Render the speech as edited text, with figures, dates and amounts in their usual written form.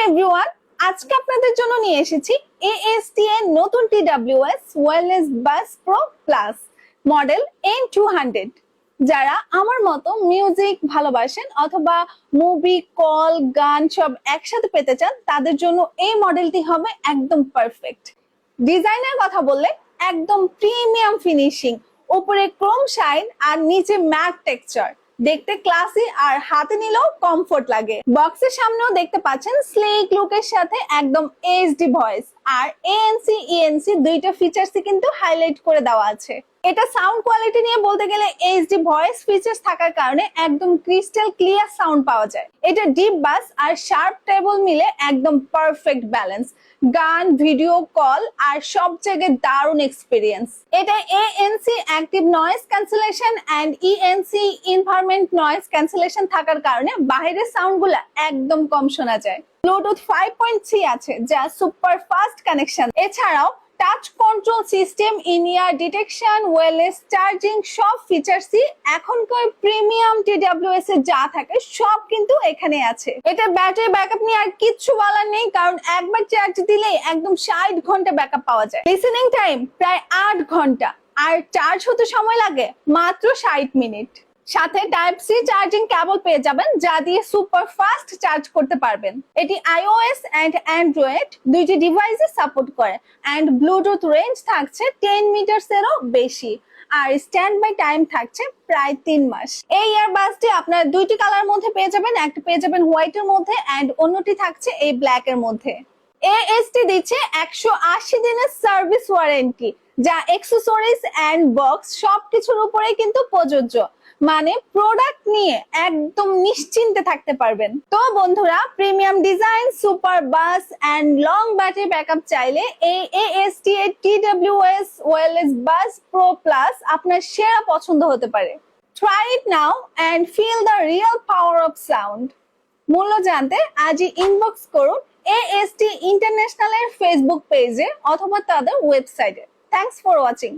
Everyone, আজকে আপনাদের জন্য নিয়ে এসেছি AST এর নতুন TWS wireless bass pro plus model N200। যারা আমার মতো মিউজিক ভালোবাসেন অথবা মুভি, কল, গান সব একসাথে পেতে চান তাদের জন্য এই মডেলটি হবে একদম পারফেক্ট। ডিজাইনের কথা বললে একদম প্রিমিয়াম ফিনিশিং, উপরে ক্রোম শাইন আর নিচে ম্যাট টেক্সচার, দেখতে ক্লাসি আর হাতে নিলেও কমফোর্ট লাগে। বক্সের সামনেও দেখতে পাচ্ছেন স্লিক লুকের সাথে একদম এইচডি ভয়েস আর ANC ENC দুইটা ফিচার্সই কিন্তু হাইলাইট করে দেওয়া আছে। এটা সাউন্ড কোয়ালিটি নিয়ে বলতে গেলে এইচডি ভয়েস ফিচার্স থাকার কারণে একদম ক্রিস্টাল ক্লিয়ার সাউন্ড পাওয়া যায়। এটা ডিপ বাস আর শার্প টেবল মিলে একদম পারফেক্ট ব্যালেন্স, গান, ভিডিও, কল আর সব জায়গায় দারুণ এক্সপিরিয়েন্স। এটা ANC active noise cancellation and ENC environment noise cancellation থাকার কারণে বাইরের সাউন্ডগুলো একদম কম শোনা যায়। ব্লুটুথ 5.3 আছে যা সুপার ফাস্ট কানেকশন। এছাড়াও touch control system, in year detection, wireless charging সব ফিচার্সই এখনকার প্রিমিয়াম TWS এ যা থাকে সব কিন্তু এখানে আছে। এটা ব্যাটারি ব্যাকআপ নিয়ে আর কিচ্ছু বলার নেই, কারণ একবার চার্জ দিলেই একদম 60 ঘন্টা ব্যাকআপ পাওয়া যায়। লিসেনিং টাইম প্রায় 8 ঘন্টা আর চার্জ হতে সময় লাগে মাত্র 60 মিনিট। সাথে টাইপ সি চার্জিং কেবল পেয়ে যাবেন যা দিয়ে সুপার ফাস্ট চার্জ করতে পারবেন। এটি iOS এন্ড অ্যান্ড্রয়েড দুইটি ডিভাইসে সাপোর্ট করে এন্ড ব্লুটুথ রেঞ্জ থাকছে 10 মিটারস এরও বেশি আর স্ট্যান্ড বাই টাইম থাকছে প্রায় 3 মাস। এই ইয়ারবাডসটি আপনার দুইটি কালার মধ্যে পেয়ে যাবেন, একটা পেয়ে যাবেন হোয়াইটের মধ্যে এন্ড অন্যটি থাকছে এই ব্ল্যাক এর মধ্যে। AST দিচ্ছে 180 দিনের সার্ভিস ওয়ারেন্টি যা অ্যাক্সেসরিজ এন্ড বক্স সবকিছুর উপরে কিন্তু প্রযোজ্য, মানে প্রোডাক্ট নিয়ে একদম নিশ্চিন্তে থাকতে পারবেন। তো বন্ধুরা, premium design, super bass and long battery backup চাইলে এই AST এর TWS wireless bass pro plus আপনার সেরা পছন্দ হতে পারে। Try it now and feel the real power of sound. মূল্য জানতে আজই ইনবক্স করুন AST ইন্টারন্যাশনাল এর ফেসবুক পেজে অথবা তাদের ওয়েবসাইটে। Thanks for watching.